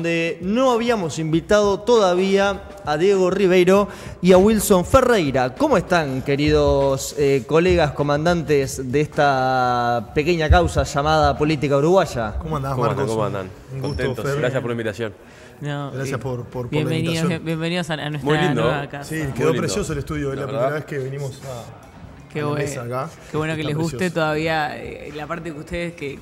donde no habíamos invitado todavía a Diego Ribeiro y a Wilson Ferreira. ¿Cómo están, queridos colegas comandantes de esta pequeña causa llamada política uruguaya? ¿Cómo andás, Marcos? ¿Cómo andan? Un gusto, Contentos. Fer. Gracias por la invitación. No, Gracias por la invitación. bienvenidos a nuestra Muy lindo. nueva casa. Sí, Muy quedó lindo. precioso el estudio. Es la primera vez que venimos Qué a la bueno, mesa acá. qué bueno que Está les guste precioso. todavía. La parte que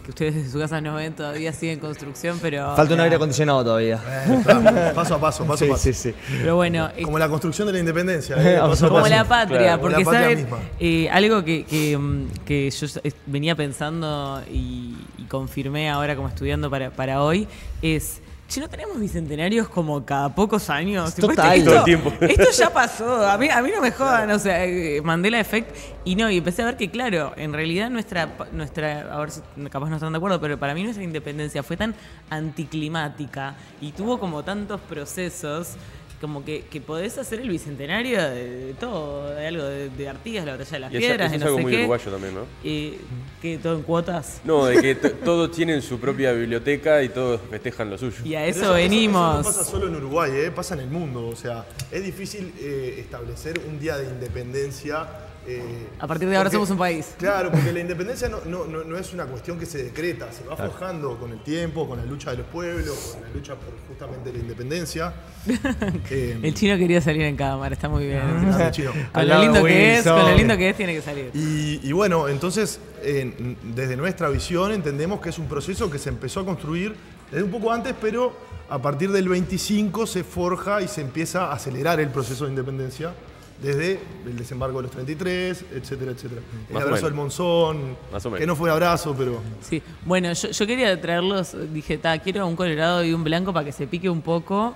ustedes desde su casa no ven todavía sigue en construcción, pero... Falta un aire acondicionado todavía. Está, paso a paso, paso a paso. Sí. Pero bueno, Como la construcción de la independencia. Paso a como paso. la patria, Claro, porque la patria ¿saben? misma. Algo que yo venía pensando y confirmé ahora como estudiando para hoy es... Si no tenemos bicentenarios como cada pocos años. Total. Esto, Todo el tiempo. esto ya pasó. A mí no me jodan. O sea, Mandela Effect. Y empecé a ver que, claro, en realidad nuestra, a ver si capaz no están de acuerdo, pero para mí nuestra independencia fue tan anticlimática y tuvo como tantos procesos, como que podés hacer el bicentenario de todo, de algo de Artigas, la batalla de las Y piedras, eso de es no algo sé muy qué. uruguayo también, ¿no? Que todo en cuotas. No, de que todos tienen su propia biblioteca y todos festejan lo suyo. Y a Pero eso eso venimos. no pasa solo en Uruguay, pasa en el mundo. O sea, es difícil establecer un día de independencia. A partir de ahora porque- somos un país. Claro, porque la independencia no es una cuestión que se decreta, se va forjando con el tiempo, con la lucha de los pueblos, con la lucha por justamente la independencia. El chino quería salir en cámara, está muy bien. Grande chino. Con lo lindo que es, tiene que salir. Y bueno, entonces, desde nuestra visión entendemos que es un proceso que se empezó a construir desde un poco antes, pero a partir del 25 se forja y se empieza a acelerar el proceso de independencia, desde el desembarco de los 33, etcétera, etcétera. El Más o abrazo menos. del Monzón, Más o menos. que no fue abrazo, pero... Sí, bueno, yo quería traerlos, dije, quiero un colorado y un blanco para que se pique un poco,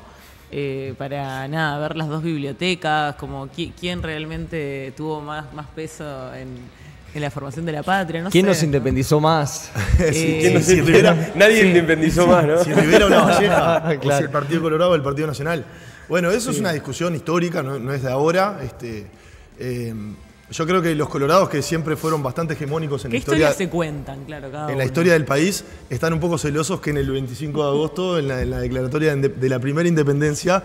para nada, ver las dos bibliotecas, como quién realmente tuvo más peso en la formación de la patria, no ¿Quién sé. nos independizó más? ¿Quién no si se Rivera- Nadie independizó más, ¿no? Si Rivera o la Valleja, o Claro. si el Partido Colorado o el Partido Nacional. Bueno, eso es una discusión histórica, no es de ahora. Yo creo que los colorados, que siempre fueron bastante hegemónicos en ¿Qué la historia, historias se cuentan, claro, cada en uno? la historia del país, están un poco celosos que en el 25 de agosto, en la declaratoria de la primera independencia,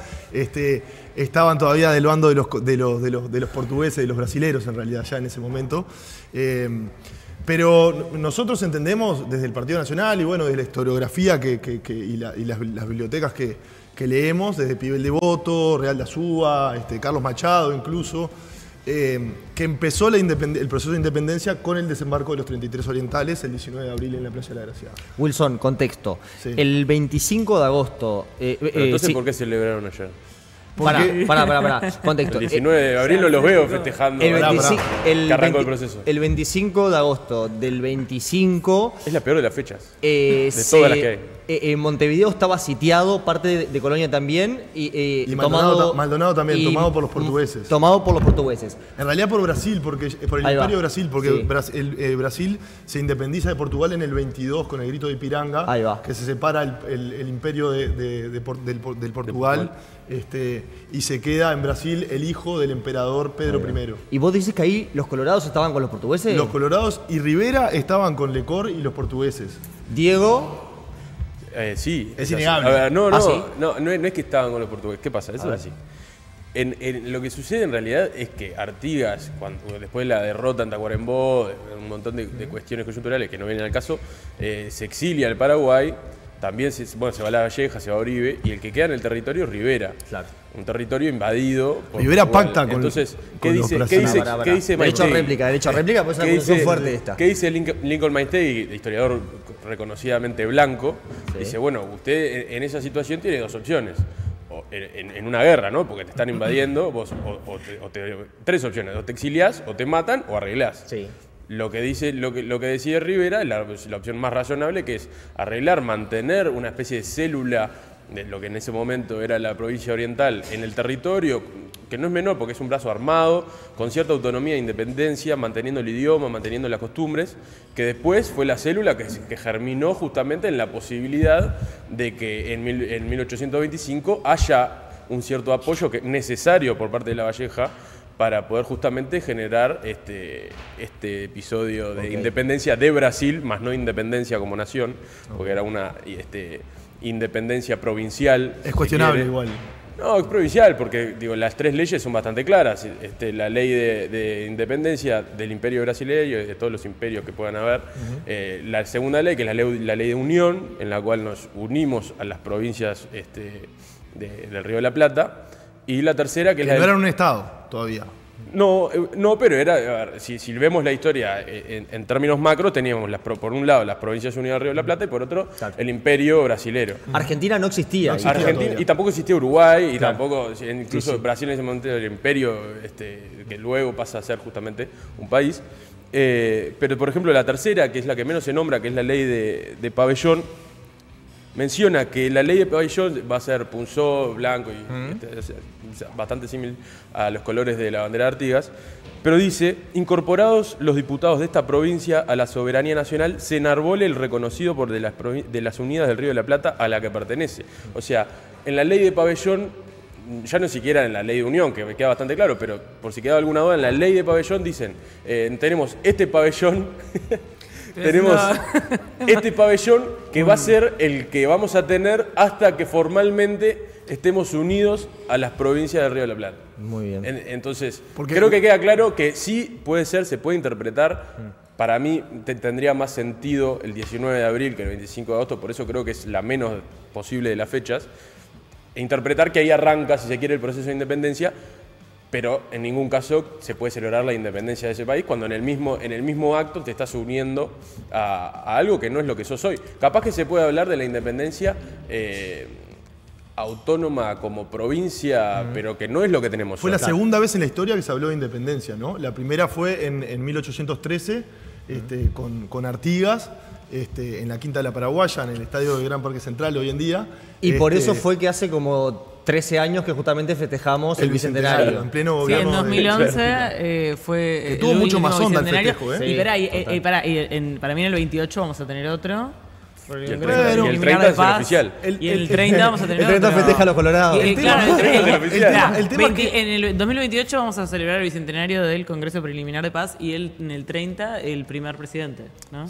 estaban todavía del bando de los portugueses, de los brasileros en realidad, ya en ese momento. Pero nosotros entendemos desde el Partido Nacional y bueno, desde la historiografía y las bibliotecas que leemos, desde Pibel Devoto, Real de Azúa, Carlos Machado incluso, que empezó el proceso de independencia con el desembarco de los 33 orientales el 19 de abril en la Playa de la Gracia. Wilson, contexto. Sí. El 25 de agosto... Pero entonces, sí. ¿por qué celebraron ayer? Pará. Contexto. El 19 de abril no los veo festejando. El Pará, 25, Que arrancó el proceso. El 25 de agosto del 25... Es la peor de las fechas. de todas las que hay. Montevideo estaba sitiado, parte de Colonia también, y Maldonado también, tomado por los portugueses. Tomado por los portugueses. En realidad por Brasil, por el Ahí va. Imperio de Brasil, porque Sí. Brasil se independiza de Portugal en el 22 con el grito de Ipiranga, Ahí va. que se separa el imperio del Portugal, y se queda en Brasil el hijo del emperador Pedro I. ¿Y vos dices que ahí los colorados estaban con los portugueses? Los colorados y Rivera estaban con Lecor y los portugueses. Diego... Sí. Es así. innegable. A ver, no ¿Sí? es que estaban con los portugueses. ¿Qué pasa? Eso es así. En lo que sucede en realidad es que Artigas, después de la derrota en Tacuarembó, un montón de cuestiones coyunturales que no vienen al caso, se exilia al Paraguay, también se va a La Valleja, se va a Oribe, y el que queda en el territorio es Rivera. Claro. Un territorio invadido por Rivera Portugal. pacta con- Entonces, con los brasileños. ¿qué dice Derecho a Maintegui? réplica, pues es una ¿Qué acusación dice- fuerte esta. ¿Qué dice Lincoln Maintegui, historiador reconocidamente blanco? Sí. Dice, bueno, usted en esa situación tiene dos opciones. En una guerra, ¿no? Porque te están invadiendo, vos tres opciones, o te exiliás, o te matan, o arreglás. Sí. Lo que decide Rivera es la opción más razonable, que es arreglar, mantener una especie de célula de lo que en ese momento era la provincia oriental en el territorio, que no es menor porque es un brazo armado, con cierta autonomía e independencia, manteniendo el idioma, manteniendo las costumbres, que después fue la célula que germinó justamente en la posibilidad de que en 1825 haya un cierto apoyo necesario por parte de La Valleja para poder justamente generar este episodio de independencia de Brasil, más no independencia como nación, porque era una independencia provincial. Es si cuestionable quiere. igual. No, es provincial, porque digo, las tres leyes son bastante claras. La ley de independencia del imperio brasileño y de todos los imperios que puedan haber. La segunda ley, que es la ley de unión, en la cual nos unimos a las provincias del Río de la Plata. Y la tercera, que es Que la no eran un estado todavía. No, pero era, a ver, si vemos la historia en términos macro, teníamos por un lado las Provincias Unidas del Río de la Plata y por otro el Imperio Brasilero. Argentina no existía. No existía. Y tampoco existía Uruguay, y tampoco, incluso Brasil en ese momento era el imperio, que luego pasa a ser justamente un país. Pero por ejemplo la tercera, que es la que menos se nombra, que es la ley de pabellón, menciona que la ley de pabellón va a ser punzó, blanco y bastante similar a los colores de la bandera de Artigas, pero dice, incorporados los diputados de esta provincia a la soberanía nacional, se enarbole el reconocido por de las Unidas del Río de la Plata a la que pertenece. O sea, en la ley de pabellón, ya no siquiera en la ley de unión, que me queda bastante claro, pero por si queda alguna duda, en la ley de pabellón dicen, tenemos este pabellón... Tenemos este pabellón que va a ser el que vamos a tener hasta que formalmente estemos unidos a las provincias del Río de la Plata. Muy bien. Entonces, Porque creo que queda claro que sí puede ser, se puede interpretar. Para mí tendría más sentido el 19 de abril que el 25 de agosto, por eso creo que es la menos posible de las fechas. E interpretar que ahí arranca, si se quiere, el proceso de independencia, pero en ningún caso se puede celebrar la independencia de ese país cuando en el mismo acto te estás uniendo a algo que no es lo que sos hoy. Capaz que se puede hablar de la independencia autónoma como provincia, pero que no es lo que tenemos Fue hoy. la segunda vez en la historia que se habló de independencia, ¿no? La primera fue en 1813 con Artigas, en la Quinta de la Paraguaya, en el estadio del Gran Parque Central hoy en día. Y por eso fue que hace como 13 años que justamente festejamos el bicentenario. En pleno Sí, en gobierno. 2011 fue. Que tuvo el mucho último más onda el bicentenario. festejo, ¿eh? Y, Sí, para mí en el 28 vamos a tener otro. Y el Congreso 30 Preliminar es de el Paz. oficial. Y el 30 vamos a tener El 30 otro. festeja a los colorados. Y, claro, el tema que- en el 2028 vamos a celebrar el bicentenario del Congreso Preliminar de Paz y en el 30 el primer presidente, ¿no?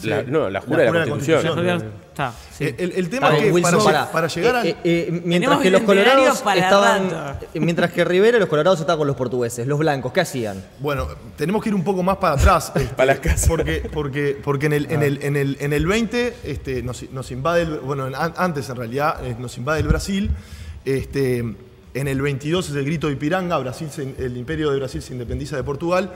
La jura de la Constitución. Está, sí. El tema Está es bien, que Wilson, para llegar al... mientras Tenemos que los colorados bicentenario para estaban... rato. Mientras que Rivera y los colorados estaban con los portugueses, los blancos, ¿qué hacían? Bueno, tenemos que ir un poco más para atrás. Para las casas. Porque en el 20 nos invade, antes en realidad nos invade el Brasil. En el 22 es el grito de Ipiranga, el imperio de Brasil se independiza de Portugal.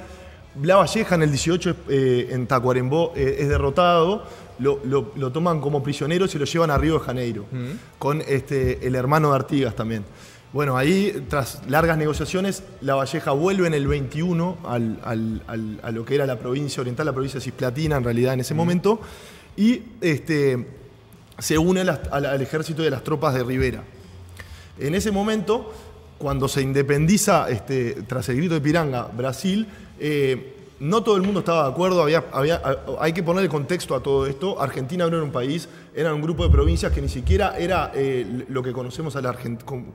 Lavalleja en el 18 en Tacuarembó es derrotado, lo toman como prisionero y se lo llevan a Río de Janeiro, con el hermano de Artigas también. Bueno, ahí, tras largas negociaciones, Lavalleja vuelve en el 21 a lo que era la provincia oriental, la provincia cisplatina en realidad en ese momento, y se une al ejército de las tropas de Rivera. En ese momento, cuando se independiza, tras el grito de Ipiranga, Brasil, no todo el mundo estaba de acuerdo, hay que poner el contexto a todo esto. Argentina no era un país, era un grupo de provincias que ni siquiera era lo que conocemos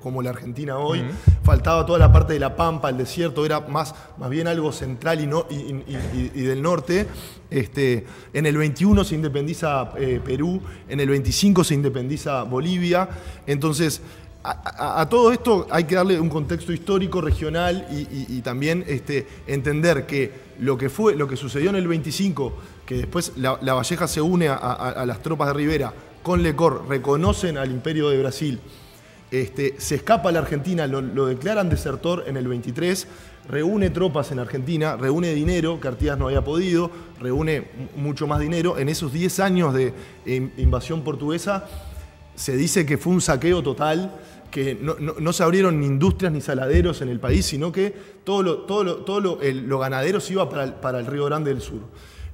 como la Argentina hoy. Faltaba toda la parte de la Pampa, el desierto, era más bien algo central y del norte. En el 21 se independiza Perú, en el 25 se independiza Bolivia. Entonces, a todo esto hay que darle un contexto histórico, regional y también entender que lo que sucedió en el 25, que después Lavalleja se une a las tropas de Rivera con Lecor, reconocen al Imperio de Brasil, se escapa a la Argentina, lo declaran desertor en el 23, reúne tropas en Argentina, reúne dinero que Artigas no había podido, reúne mucho más dinero. En esos 10 años de invasión portuguesa se dice que fue un saqueo total, que no se abrieron ni industrias ni saladeros en el país, sino que todo lo ganadero se iba para el Río Grande del Sur.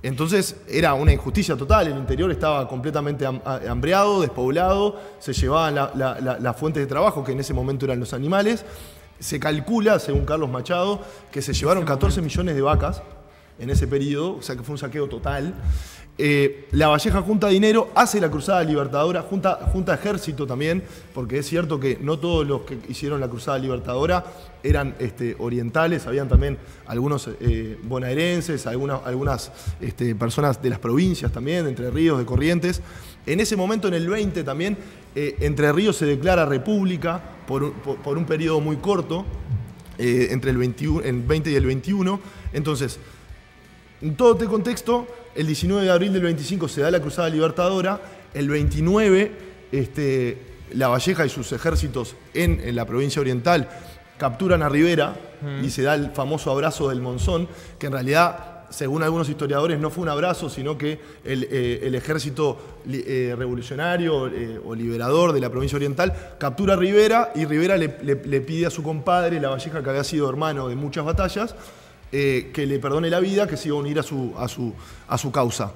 Entonces era una injusticia total, el interior estaba completamente hambreado, despoblado, se llevaban las fuentes de trabajo, que en ese momento eran los animales. Se calcula, según Carlos Machado, que se llevaron 14 millones de vacas en ese periodo, o sea que fue un saqueo total. Lavalleja junta dinero, hace la Cruzada Libertadora, junta ejército también, porque es cierto que no todos los que hicieron la Cruzada Libertadora eran orientales, habían también algunos bonaerenses, algunas personas de las provincias también, de Entre Ríos, de Corrientes. En ese momento, en el 20 también, Entre Ríos se declara república por un periodo muy corto, entre el 20 y el 21. Entonces, en todo este contexto, el 19 de abril del 25 se da la Cruzada Libertadora, el 29 Lavalleja y sus ejércitos en la provincia oriental capturan a Rivera y se da el famoso abrazo del Monzón, que en realidad, según algunos historiadores, no fue un abrazo, sino que el ejército revolucionario o liberador de la provincia oriental captura a Rivera y Rivera le pide a su compadre, Lavalleja, que había sido hermano de muchas batallas, que le perdone la vida, que se iba a unir a su causa.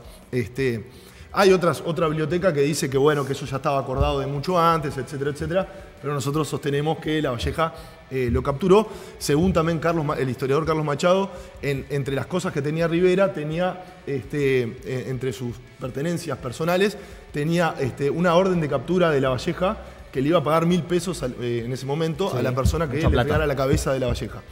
Hay otra biblioteca que dice que, bueno, que eso ya estaba acordado de mucho antes, etcétera, etcétera, pero nosotros sostenemos que Lavalleja lo capturó. Según también el historiador Carlos Machado, entre las cosas que tenía Rivera, tenía, entre sus pertenencias personales, tenía una orden de captura de Lavalleja que le iba a pagar 1.000 pesos en ese momento, sí, a la persona que le pegara la cabeza de Lavalleja.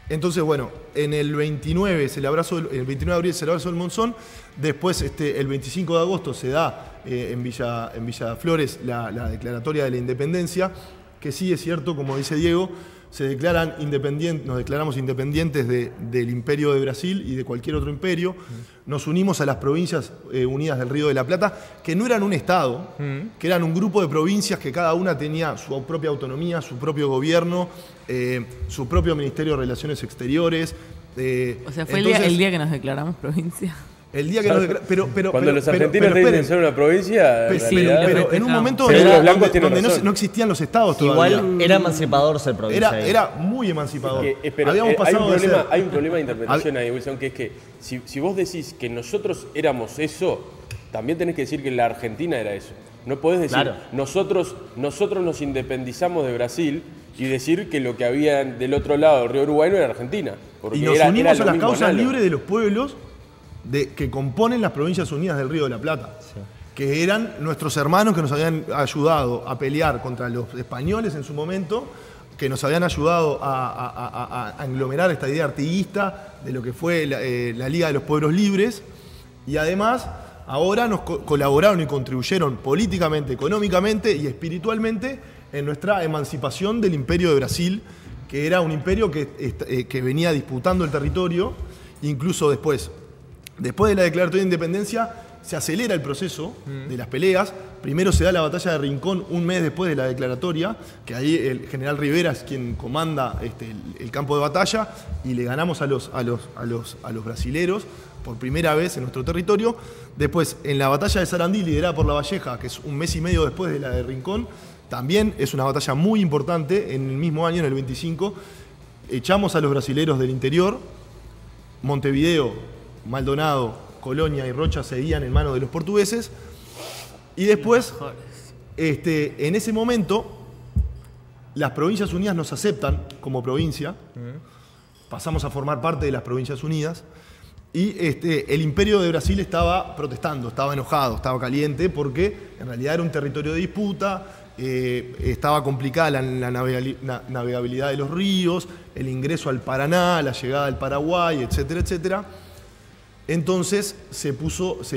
Entonces, bueno, en el 29 el 29 de abril se le abrazo del Monzón, después el 25 de agosto se da en Villa Flores la declaratoria de la independencia, que sí es cierto, como dice Diego, nos declaramos independientes del Imperio de Brasil y de cualquier otro imperio. Nos unimos a las Provincias Unidas del Río de la Plata, que no eran un Estado, que eran un grupo de provincias que cada una tenía su propia autonomía, su propio gobierno, su propio Ministerio de Relaciones Exteriores. O sea, fue el día que nos declaramos provincia. El día que nos cuando los argentinos dicen ser una provincia, pero en un momento donde no existían los estados todavía. Igual era emancipador ser provincia. Era muy emancipador. Hay un problema de interpretación ahí, Wilson, que es que si vos decís que nosotros éramos eso, también tenés que decir que la Argentina era eso. No podés decir, claro, nosotros nos independizamos de Brasil y decir que lo que había del otro lado del río Uruguay no era Argentina. Porque y nos unimos a las causas libres de los pueblos que componen las Provincias Unidas del Río de la Plata, sí, que eran nuestros hermanos que nos habían ayudado a pelear contra los españoles en su momento, que nos habían ayudado a englomerar esta idea artiguista de lo que fue la Liga de los Pueblos Libres, y además ahora nos colaboraron y contribuyeron políticamente, económicamente y espiritualmente en nuestra emancipación del Imperio de Brasil, que era un imperio que venía disputando el territorio. Incluso después de la declaratoria de independencia, se acelera el proceso de las peleas. Primero se da la batalla de Rincón un mes después de la declaratoria, que ahí el general Rivera es quien comanda el campo de batalla, y le ganamos a los brasileros por primera vez en nuestro territorio. Después, en la batalla de Sarandí, liderada por Lavalleja, que es un mes y medio después de la de Rincón, también es una batalla muy importante. En el mismo año, en el 25, echamos a los brasileros del interior. Montevideo, Maldonado, Colonia y Rocha seguían en manos de los portugueses. Y después, en ese momento, las Provincias Unidas nos aceptan como provincia. Pasamos a formar parte de las Provincias Unidas. Y el Imperio de Brasil estaba protestando, estaba enojado, estaba caliente, porque en realidad era un territorio de disputa. Estaba complicada la navegabilidad de los ríos, el ingreso al Paraná, la llegada al Paraguay, etcétera, etcétera. Entonces se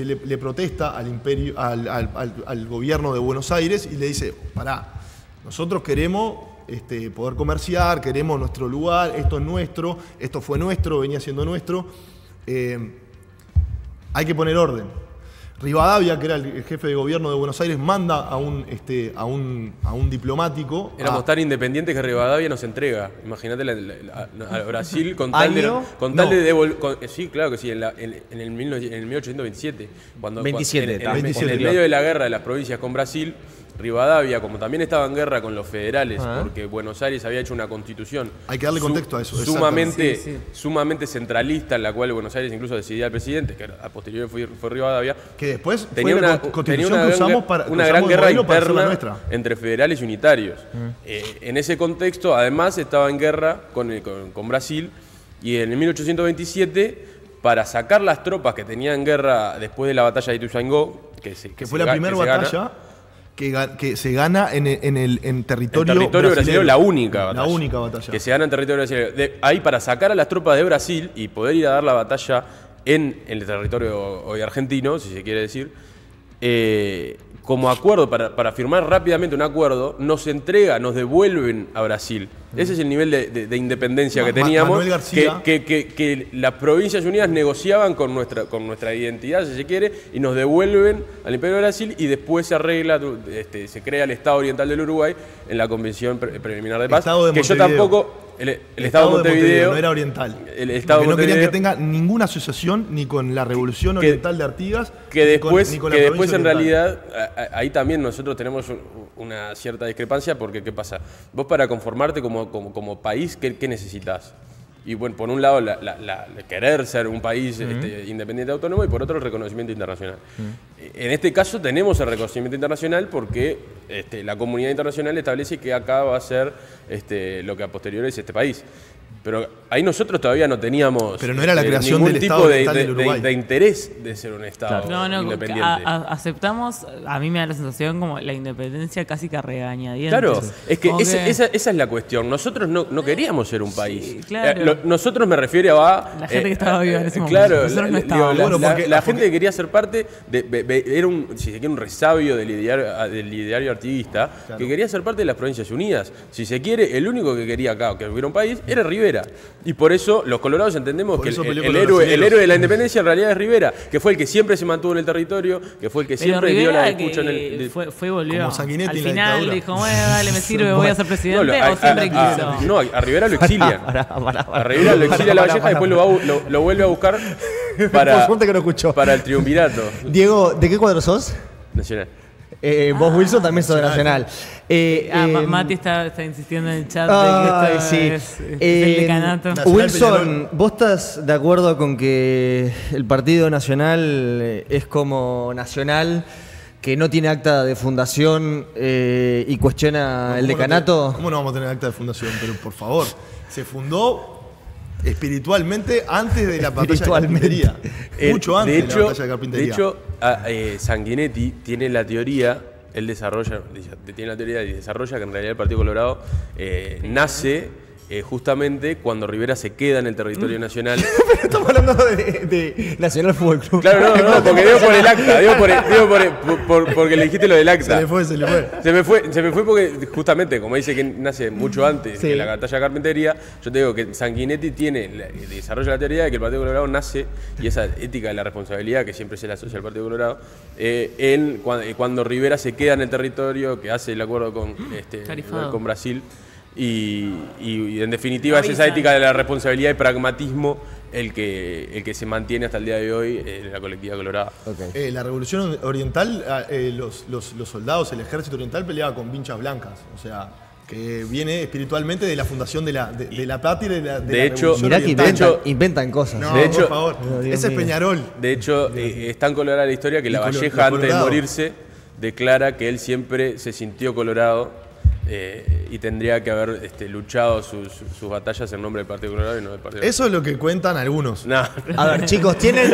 le protesta al gobierno de Buenos Aires y le dice: pará, nosotros queremos poder comerciar, queremos nuestro lugar, esto es nuestro, esto fue nuestro, venía siendo nuestro, hay que poner orden. Rivadavia, que era el jefe de gobierno de Buenos Aires, manda a un diplomático. Éramos tan independientes que Rivadavia nos entrega. Imagínate a Brasil con tal de devolver. Sí, claro que sí, en el 1827. En el medio de la guerra de las provincias con Brasil, Rivadavia, como también estaba en guerra con los federales, porque Buenos Aires había hecho una constitución. Hay que darle contexto a eso. Sumamente centralista, en la cual Buenos Aires incluso decidía al presidente, que a posteriori fue Rivadavia. Que después tenía una constitución que usamos para una gran guerra interna entre federales y unitarios. En ese contexto, además, estaba en guerra con Brasil, y en el 1827 para sacar las tropas que tenían guerra después de la batalla de Ituzaingó, que fue la primera batalla que se gana en territorio brasileño, la única batalla. La única batalla. Que se gana en territorio brasileño. Ahí para sacar a las tropas de Brasil y poder ir a dar la batalla en el territorio hoy argentino, si se quiere decir, como acuerdo, para firmar rápidamente un acuerdo, nos devuelven a Brasil. Ese es el nivel de independencia que teníamos, Manuel García, que las Provincias Unidas negociaban con nuestra identidad, si se quiere, y nos devuelven al Imperio de Brasil, y después se arregla, se crea el Estado Oriental del Uruguay en la Convención Preliminar de Paz, Estado de que yo Montevideo. tampoco... El Estado de Montevideo no era oriental. El Estado de Porque no querían que Montevideo, tenga ninguna asociación ni con la Revolución Oriental de Artigas, que después, ni con la que provincia después en oriental. realidad, ahí también nosotros tenemos una cierta discrepancia, porque ¿qué pasa? Vos para conformarte como país, ¿qué necesitas? Y bueno, por un lado, querer ser un país independiente autónomo, y por otro, el reconocimiento internacional. En este caso tenemos el reconocimiento internacional porque la comunidad internacional establece que acá va a ser lo que a posteriori es este país. Pero ahí nosotros todavía no teníamos Pero no era la creación ningún del tipo Estado Oriental del Uruguay. de interés de ser un Estado independiente. Aceptamos, a mí me da la sensación como la independencia casi que a regañadientes. Claro, es que Como esa es la cuestión. Nosotros no queríamos ser un país. claro. Nosotros me refiero a... La gente que estaba viva en ese momento. Claro, Nosotros no estábamos. la gente que quería ser parte, era si se quiere, un resabio del ideario artiguista, claro, que quería ser parte de las Provincias Unidas. Si se quiere, el único que quería acá que hubiera un país era Rivera. Y por eso los colorados entendemos que el héroe de la independencia en realidad es Rivera, que fue el que siempre se mantuvo en el territorio, que fue el que siempre dio la dispucha en el... Fue volvió. Como Sanguinetti al en la final dictadura. dijo, bueno, dale, me sirve, voy a ser presidente, o siempre quiso. No, a Rivera lo exilian. A Rivera lo exilia La Valleja, después lo vuelve a buscar para el triunvirato Diego, ¿de qué cuadro sos? nacional. Vos, Wilson, también sos de Nacional. Mati está insistiendo en el chat Ay, de que esto sí. es el decanato. Nacional, Wilson, Peñarol. ¿vos estás de acuerdo con que el Partido Nacional es como Nacional, que no tiene acta de fundación y cuestiona el decanato? ¿Cómo no vamos a tener acta de fundación? Pero por favor, se fundó espiritualmente antes de la batalla de Carpintería. Mucho antes de la batalla de Carpintería. De hecho, Sanguinetti tiene la teoría, él desarrolla y desarrolla que en realidad el Partido Colorado nace justamente cuando Rivera se queda en el territorio nacional. Pero estamos hablando de Nacional Fútbol Club. Claro, no, porque digo por el acta, porque le dijiste lo del acta. Se le fue. Se me fue porque justamente, como dice que nace mucho antes Sí. de la batalla de Carpintería, yo te digo que Sanguinetti desarrolla la teoría de que el Partido Colorado nace, y esa ética de la responsabilidad que siempre se le asocia al Partido Colorado, cuando Rivera se queda en el territorio, que hace el acuerdo con Brasil, y en definitiva es esa ética de la responsabilidad y pragmatismo el que se mantiene hasta el día de hoy en la colectividad colorada. Okay. La Revolución Oriental, los soldados, el ejército oriental peleaba con vinchas blancas. O sea, que viene espiritualmente de la fundación de la patria y de la Revolución Mirá que Oriental. inventan cosas. No, De hecho, por favor. no, Dios Ese es mío. Peñarol. De hecho, es tan colorada la historia que La Y Valleja, antes de colorado. morirse, declara que él siempre se sintió colorado y tendría que haber luchado sus batallas en nombre del Partido Colorado y no del Partido Eso es lo que cuentan algunos. No. A ver, chicos, tienen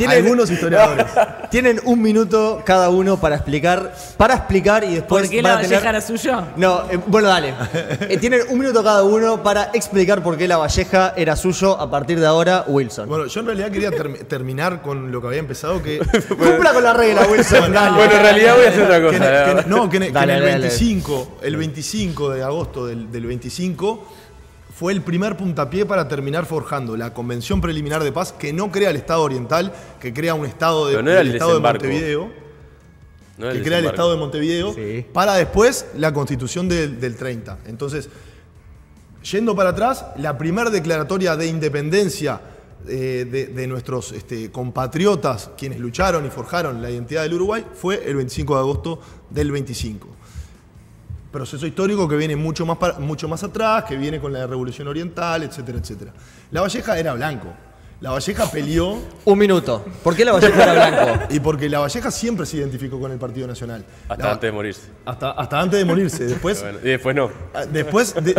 Algunos historiadores. Tienen un minuto cada uno para explicar y después ¿Por qué van la a tener- Valleja era suyo? No, bueno, dale. Tienen un minuto cada uno para explicar por qué La Valleja era suyo a partir de ahora, Wilson. Bueno, yo en realidad quería terminar con lo que había empezado, que Cumpla con la regla, Wilson. Dale. Bueno, en realidad voy a hacer otra cosa. la verdad. en el Dale. 25 de agosto del 25 fue el primer puntapié para terminar forjando la Convención Preliminar de Paz, que no crea el Estado Oriental, que crea un Estado Pero no era el Estado de desembarco. Montevideo, No era que el crea el desembarco. Estado de Montevideo, Sí. para después la Constitución del 30. Entonces, yendo para atrás, la primera declaratoria de independencia de nuestros compatriotas, quienes lucharon y forjaron la identidad del Uruguay, fue el 25 de agosto del 25. Proceso histórico que viene mucho más atrás, que viene con la Revolución Oriental, etcétera, etcétera. La Valleja era blanco. La Valleja peleó. Un minuto. ¿Por qué la Valleja era blanco? Y porque la Valleja siempre se identificó con el Partido Nacional. Hasta antes de morirse. Hasta antes de morirse. Después, Bueno, y después no.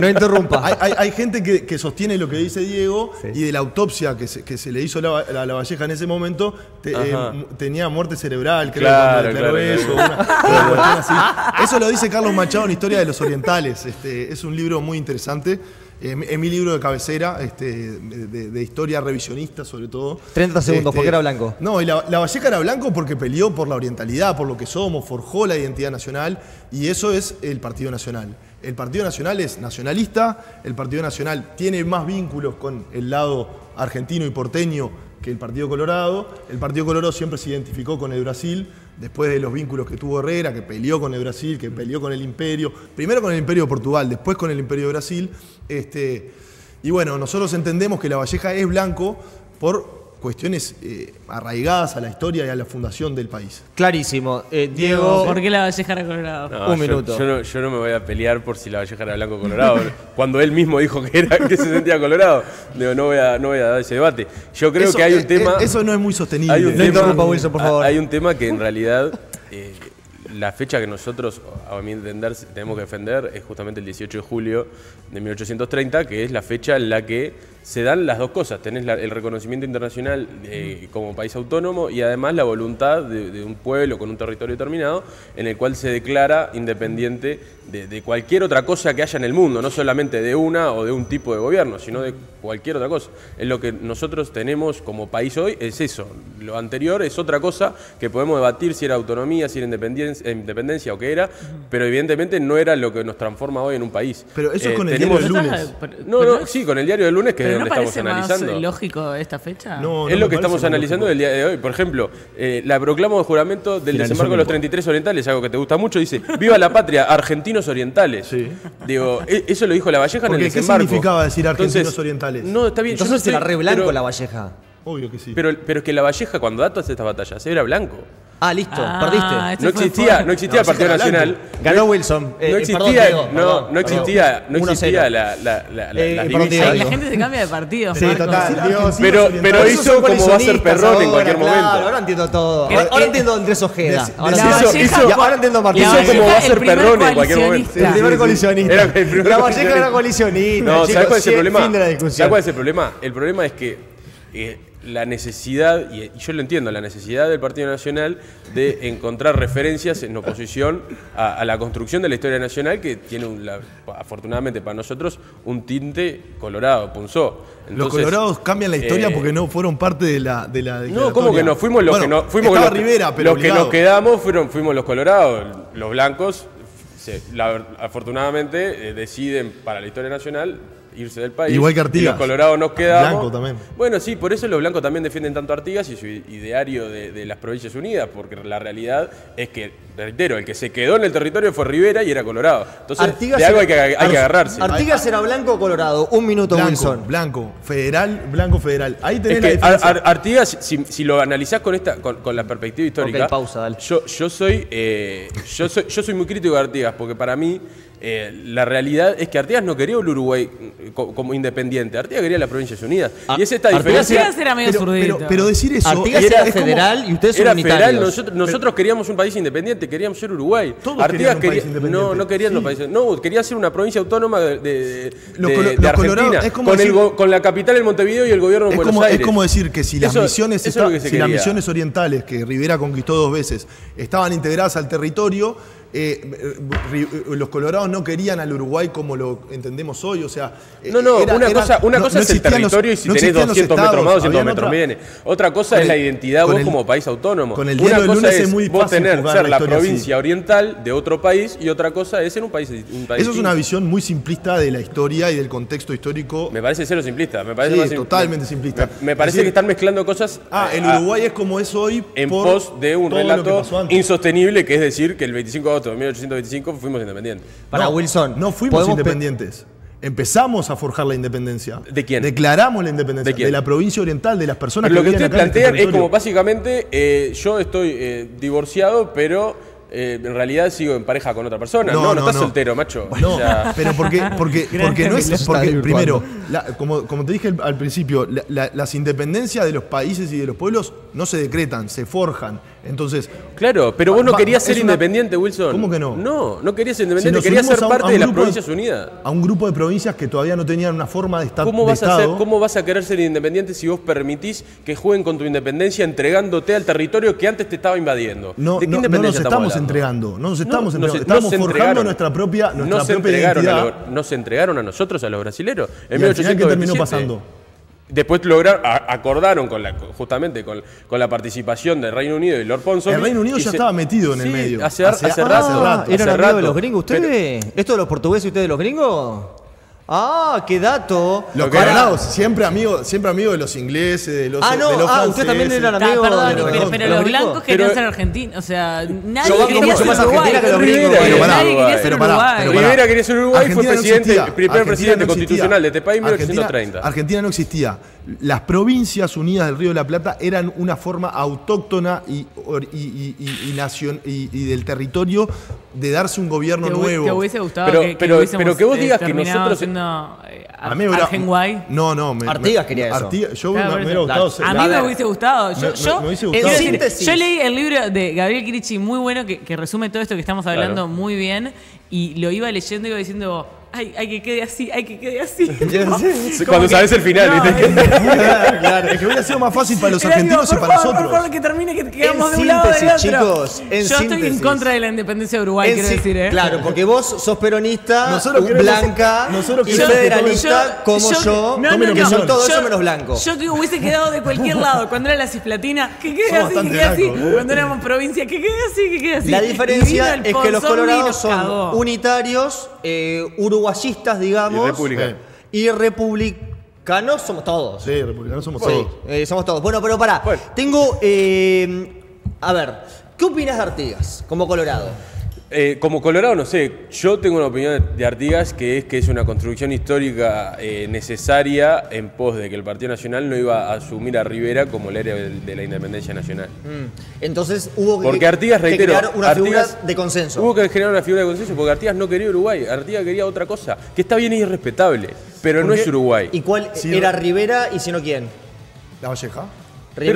No interrumpa. Hay gente que sostiene lo que dice Diego y de la autopsia que se le hizo a la Valleja en ese momento tenía muerte cerebral, creo, Claro, cuando declaró claro, eso. claro. Una cuestión así. Eso lo dice Carlos Machado en Historia de los Orientales. Es un libro muy interesante. Es mi libro de cabecera, de historia revisionista sobre todo. 30 segundos, ¿por qué era blanco? No, y la Valleja era blanco porque peleó por la orientalidad, por lo que somos, forjó la identidad nacional, y eso es el Partido Nacional. El Partido Nacional es nacionalista, el Partido Nacional tiene más vínculos con el lado argentino y porteño que el Partido Colorado. El Partido Colorado siempre se identificó con el Brasil, después de los vínculos que tuvo Herrera, que peleó con el Brasil, que peleó con el Imperio, primero con el Imperio de Portugal, después con el Imperio de Brasil. Y bueno, nosotros entendemos que la Valleja es blanco por cuestiones arraigadas a la historia y a la fundación del país. Clarísimo. Diego, ¿Por qué la Valleja era Colorado? No, Un minuto. Yo no me voy a pelear por si la Valleja era blanco o colorado. Cuando él mismo dijo que se sentía colorado, digo, no voy a dar ese debate. Yo creo que hay un tema. Eso no es muy sostenible. Hay un No tema, interrumpa, Wilson, por favor. Hay un tema que en realidad la fecha que nosotros, a mi entender, tenemos que defender es justamente el 18 de julio de 1830, que es la fecha en la que se dan las dos cosas. Tenés el reconocimiento internacional como país autónomo y además la voluntad de un pueblo con un territorio determinado en el cual se declara independiente de cualquier otra cosa que haya en el mundo, no solamente de una o de un tipo de gobierno, sino de cualquier otra cosa. Es lo que nosotros tenemos como país hoy, es eso. Lo anterior es otra cosa que podemos debatir si era autonomía, si era independencia o qué era, pero evidentemente no era lo que nos transforma hoy en un país. Pero eso es con el diario del lunes. Sí, con el diario del lunes, que es ¿Pero donde no estamos parece analizando. más lógico esta fecha? No, Es no lo me que parece estamos muy analizando lógico. del día de hoy. Por ejemplo, la proclama de juramento del Finalizó desembarco de el los tiempo. 33 orientales, algo que te gusta mucho, dice: ¡Viva la patria, argentinos orientales! Sí. Digo, eso lo dijo la Valleja en el Porque, ¿qué desembarco. significaba decir argentinos Entonces, orientales? No, está bien. yo entonces no era estoy- re blanco pero- la Valleja. Obvio que sí. Pero es que la Valleja, cuando da todas estas batallas, era blanco. Ah, listo, Ah, perdiste. este No fue existía fuerte. el La Partido Valleja era Nacional. Ganó Wilson. No Perdón, existía, Diego, perdón, no existía 1-0. las perdón, divisas. Diego. Ay, la gente se cambia de partido. Sí, Marcos. total. Dios. Pero Por eso hizo son como va a ser coalicionistas Perrón en ahora, cualquier claro, momento. Ahora entiendo todo. Pero, Ahora entiendo a Andrés Ojeda. Ahora La entiendo. Valleja- Y ahora entiendo a Martín. La Hizo como va a Valleja, ser el primer Perrón en cualquier momento. coalicionista. El primer coalicionista. Era el primer La Valleja coalicionista. era coalicionista. No, chicos, ¿sabes cuál es el problema? Fin de la ¿Sabes discusión. cuál es el problema? El problema es que la necesidad, y yo lo entiendo, la necesidad del Partido Nacional de encontrar referencias en oposición a la construcción de la historia nacional, que tiene, afortunadamente para nosotros, un tinte colorado, punzó. Los Entonces, colorados cambian la historia porque no fueron parte de la no, ¿cómo que no? Fuimos los Bueno, que no. Fuimos estaba los, Rivera, pero los que nos obligado. quedamos fuimos los colorados. Los blancos, afortunadamente, deciden para la historia nacional irse del país. Igual que Y Artigas. los colorados nos quedamos. Blanco también. Bueno, sí, por eso los blancos también defienden tanto a Artigas y su ideario de las Provincias Unidas, porque la realidad es que, reitero, el que se quedó en el territorio fue Rivera y era colorado. Entonces, de algo hay que agarrarse. Artigas era blanco o colorado. Un minuto, Wilson. Blanco, blanco federal. Ahí tenés Es la que diferencia. Artigas, si lo analizás con la perspectiva histórica, Ok, pausa, dale. yo soy muy crítico de Artigas, porque para mí la realidad es que Artigas no quería el Uruguay como independiente, Artigas quería las Provincias Unidas. Y es esta Artigas diferencia. Artigas era medio zurdito. pero decir eso Artigas es era como- federal y ustedes son Era unitarios. federal, nosotros queríamos un país independiente, queríamos ser Uruguay. Todos querían un país independiente. no querían un país, no, quería ser una provincia autónoma de Los Argentina, colorados, es como con, decir- con la capital en Montevideo y el gobierno en Es Buenos como, Aires. es como decir que si las Eso- misiones eso es lo que se si las quería. misiones orientales que Rivera conquistó 2 veces estaban integradas al territorio, los colorados no querían al Uruguay como lo entendemos hoy, o sea, una cosa es el existían territorio y si tenés 200 metros más, 200 metros viene. Otra cosa con es la el- identidad con vos el- como país autónomo. con el Una diario del cosa lunes es es muy vos fácil tener, jugar ser la la historia provincia así. oriental de otro país y otra cosa es ser un país Eso es distinto. una visión muy simplista de la historia y del contexto histórico. Me parece cero simplista. Me parece Sí, más totalmente simplista. Me parece Es decir, que están mezclando cosas el Uruguay es como es hoy en por pos de un todo lo que relato pasó antes. insostenible, que es decir que el 25 de agosto de 1825 fuimos independientes. Para Wilson. No fuimos podemos independientes. Empezamos a forjar la independencia. ¿De quién? Declaramos la independencia. ¿De quién? De la provincia oriental, de las personas Pero lo que vivían ustedes acá en este plantean es territorio. como básicamente yo estoy divorciado, pero en realidad sigo en pareja con otra persona. No estás soltero, macho. No, O sea, pero porque no es. Porque, primero, como te dije al principio, las independencias de los países y de los pueblos no se decretan, se forjan. Entonces. claro, pero vos no querías ser independiente, Wilson. ¿Cómo que no? No querías ser independiente, querías ser parte de las Provincias Unidas. A un grupo de provincias que todavía no tenían una forma de Estado. ¿Cómo vas a querer ser independiente si vos permitís que jueguen con tu independencia entregándote al territorio que antes te estaba invadiendo? No, ¿De qué no independencia nos estamos entregando. No nos estamos entregando. No Estamos se forjando entregaron. nuestra propia identidad. ¿No se entregaron a nosotros, a los brasileros? En ¿Y al final qué 1827. terminó pasando? Después acordaron justamente con la participación del Reino Unido y Lord Ponsonby. El Reino Unido ya estaba metido en el medio. Hace rato. ¿Eran amigos de los gringos ustedes? ¿Esto de los portugueses y ustedes de los gringos? ¡Ah, qué dato! Los colorados, siempre amigos de los ingleses, de los franceses. Ustedes también eran amigos Perdón, de los pero los blancos querían ser argentinos. O sea, nadie quería ser más Uruguay. argentina que los gringos. Nadie quería ser Uruguay. Rivera quería ser Uruguay y fue Argentina primer presidente no constitucional de este país en Argentina- 1830. Argentina no existía. Las provincias unidas del Río de la Plata eran una forma autóctona y del territorio de darse un gobierno nuevo. ¿Te hubiese gustado pero que vos digas que nosotros... A mí me hubiera- Argenguay? No. Artigas quería eso. Yo Claro, me hubiera gustado. A mí me hubiese gustado. Me hubiese gustado. quiero decir, síntesis. yo leí el libro de Gabriel Kirichi muy bueno que resume todo esto que estamos hablando muy bien y lo iba leyendo y iba diciendo, ay, que quede así, ay, que quede así. Cuando sabes el final, No, ¿viste? Claro, es que hubiera sido más fácil para los Era, argentinos digo, y para por nosotros. favor, que termine, que quedamos En de un lado del síntesis, otro. chicos, en Yo estoy en síntesis. contra de la independencia de Uruguay, quiero decir, ¿eh? Claro, porque vos sos peronista, Nosotros queremos- blanca nosotros y queremos que federalista como yo, que son todo eso menos blanco. Yo que hubiese quedado de cualquier lado cuando era la Cisplatina, que quede Somos así, que bastante quede así. blancos. Cuando éramos provincia, que quede así, que quede así. La Y diferencia vino el es que los Ponsonby y colorados nos son cagó. unitarios, uruguayistas, digamos, Y republicanos. y republicanos somos todos. Sí, republicanos somos Sí, todos. somos todos. Bueno, pero pará. Bueno. Tengo. A ver, ¿qué opinas de Artigas como colorado? Como colorado, no sé, yo tengo una opinión de Artigas que es una construcción histórica necesaria en pos de que el Partido Nacional no iba a asumir a Rivera como el héroe de la independencia nacional. Entonces hubo Porque Artigas, reitero, crear una figura Artigas- de consenso. Hubo que generar una figura de consenso porque Artigas no quería Uruguay, Artigas quería otra cosa, que está bien y es respetable, pero no es Uruguay. ¿Y cuál Sí, era Rivera y si no quién? La Valleja. Pero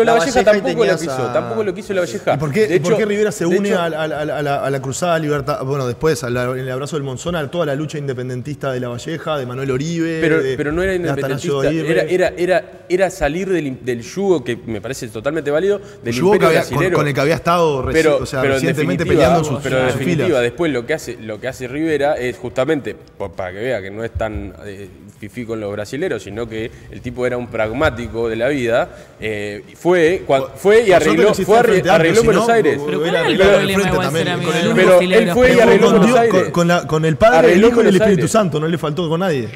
la Valleja y tampoco lo tenías quiso, a- tampoco lo quiso la Valleja. ¿Y por qué, De hecho- Rivera se de une hecho- a la Cruzada Libertad? Bueno, después, en el abrazo del Monzón, a toda la lucha independentista de la Valleja, de Manuel Oribe. Pero no era de Atanasio independentista, Aguirre. era salir del yugo, que me parece totalmente válido, del Yugo imperio que brasilero. con el que había estado pero en recientemente definitiva, peleando en sus pero en definitiva, filas. después lo que hace Rivera es justamente, para que vea que no es tan fifí con los brasileros, sino que el tipo era un pragmático de la vida, fue y arregló Buenos Aires. Pero ¿cuál Era era el arreglar problema frente igual también, ser amigo con de el los Pero brasileros? él fue y arregló con Buenos Dios, Aires. con el Padre, el Arregló Hijo y el Buenos Espíritu Aires. Santo, no le faltó con nadie.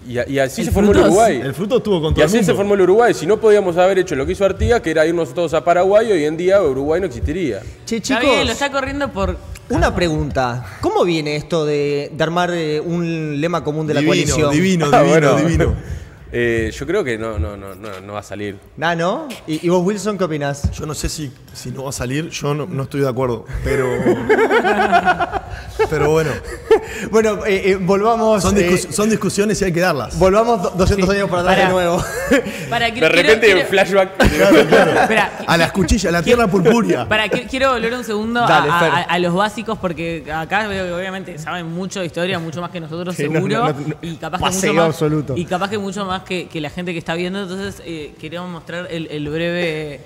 Y así El se formó el fruto es- Uruguay. El fruto estuvo con Y todo el así mundo. se formó el Uruguay. Si no podíamos haber hecho lo que hizo Artigas, que era irnos todos a Paraguay, hoy en día Uruguay no existiría. Che, Está chicos, bien, lo está corriendo por... una pregunta. ¿Cómo viene esto de armar un lema común de la coalición? Divino. Yo creo que no va a salir. ¿No? ¿Y vos, Wilson, qué opinás? Yo no sé si no va a salir, yo no estoy de acuerdo, pero bueno, Bueno, volvamos. son discusiones y hay que darlas. Volvamos 200 años para atrás Pará. de nuevo. De repente, un flashback. Espera, A las cuchillas, a la tierra purpúrea. quiero volver un segundo Dale, Fer. a los básicos, porque acá veo que obviamente saben mucho de historia, mucho más que nosotros, Sí, seguro. no, y capaz que paseo mucho más. absoluto. Y capaz que mucho más que la gente que está viendo. Entonces, queríamos mostrar el breve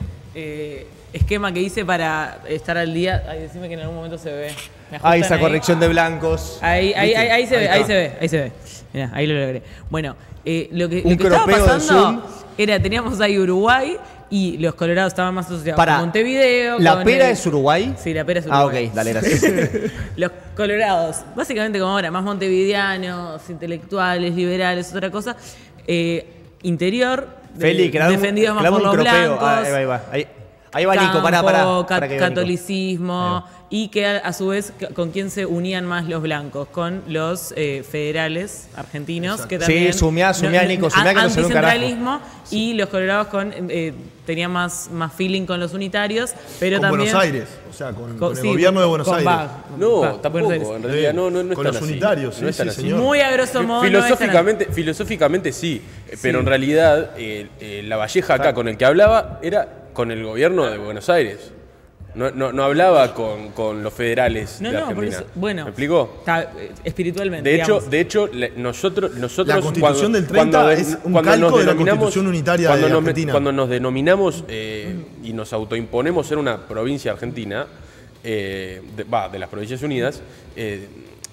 esquema que hice para estar al día. Ay, decime que en algún momento se ve. ¿Me ajustan Esa ahí? corrección de blancos. Ahí se ve, Ahí ahí se ve. Mirá, ahí lo logré. Bueno, lo que Un estaba cropeo de Zoom. pasando era, teníamos ahí Uruguay y los colorados estaban más asociados Para, con Montevideo. ¿La con pera el- es Uruguay? Sí, la pera es Ah, Uruguay. ok, dale, gracias. Los colorados, básicamente como ahora, más montevideanos, intelectuales, liberales, otra cosa. Interior, Feli, defendidos más por los blancos. Ahí va. Ahí. Ahí va Nico, pará, campo, pará que venga Nico. catolicismo, y que a su vez con quién se unían más los blancos, con los federales argentinos, que también Sí, sumía, Nico, sumía que no se ve un carajo. anticentralismo, y los colorados tenían más feeling con los unitarios, pero con también Buenos Aires, o sea, con el sí, gobierno de Buenos con Aires. No, está Buenos Aires. tampoco, en realidad no es Con tan los así. unitarios, No es sí, tan sí, así. señor. Muy a grosso modo. Filosóficamente sí, pero en realidad La Valleja acá con el que hablaba era con el gobierno de Buenos Aires. No hablaba con los federales de por Argentina. eso, bueno. ¿Me explicó? Espiritualmente. De hecho, nosotros La Constitución del 30 es un calco de la Constitución unitaria de Argentina. Cuando nos denominamos y nos autoimponemos ser una provincia argentina, de las Provincias Unidas,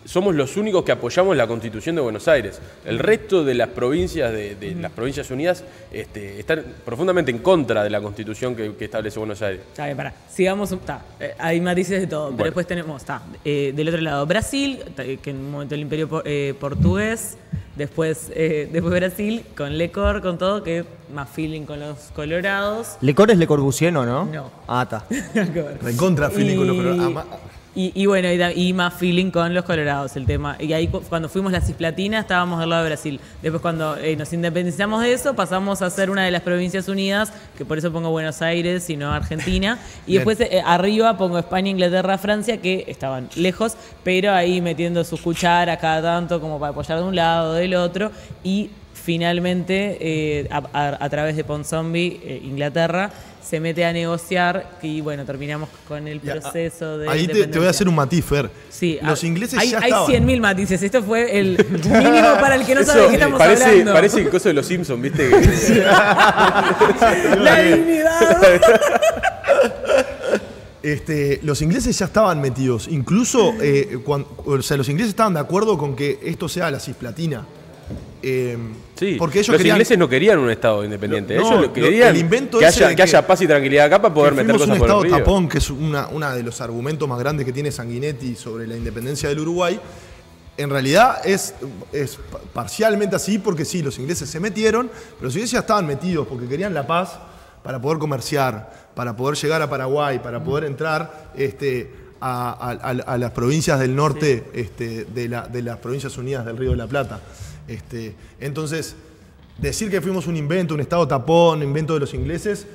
somos los únicos que apoyamos la Constitución de Buenos Aires. El resto de las provincias de las Provincias Unidas están profundamente en contra de la Constitución que establece Buenos Aires. Está bien, pará. Sigamos. Hay matices de todo, pero después tenemos, del otro lado, Brasil, que en un momento el Imperio Portugués, después Brasil, con Le Corre, con todo, que más feeling con los colorados. ¿Lecor es Le Corbusier, no? No. Ah, está. Recontra feeling con los colorados. Y bueno, y más feeling con los colorados, el tema. Y ahí cuando fuimos la Cisplatina estábamos del lado de Brasil. Después cuando nos independizamos de eso, pasamos a ser una de las Provincias Unidas, que por eso pongo Buenos Aires y no Argentina. Y después arriba pongo España, Inglaterra, Francia, que estaban lejos, pero ahí metiendo sus cucharas cada tanto como para apoyar de un lado o del otro. Y finalmente, a través de Ponsonby, Inglaterra, se mete a negociar y bueno, terminamos con el proceso de ahí te voy a hacer un matiz, Fer. Sí, los ingleses hay, ya hay estaban. 100.000 matices. Esto fue el mínimo para el que no sabe de qué estamos hablando. Parece el coso de los Simpsons, ¿viste? La dignidad. Los ingleses ya estaban metidos. Incluso, los ingleses estaban de acuerdo con que esto sea la Cisplatina. Sí, porque ellos los querían, ingleses no querían un Estado independiente. No, ellos lo querían el invento que ese de haya paz y tranquilidad acá para poder meter cosas un por el Estado río. tapón, que es uno de los argumentos más grandes que tiene Sanguinetti sobre la independencia del Uruguay. En realidad es parcialmente así porque sí, los ingleses se metieron, pero los ingleses ya estaban metidos porque querían la paz para poder comerciar, para poder llegar a Paraguay, para poder entrar a las provincias del norte de las Provincias Unidas del Río de la Plata. Entonces, decir que fuimos un invento, un Estado tapón, un invento de los ingleses,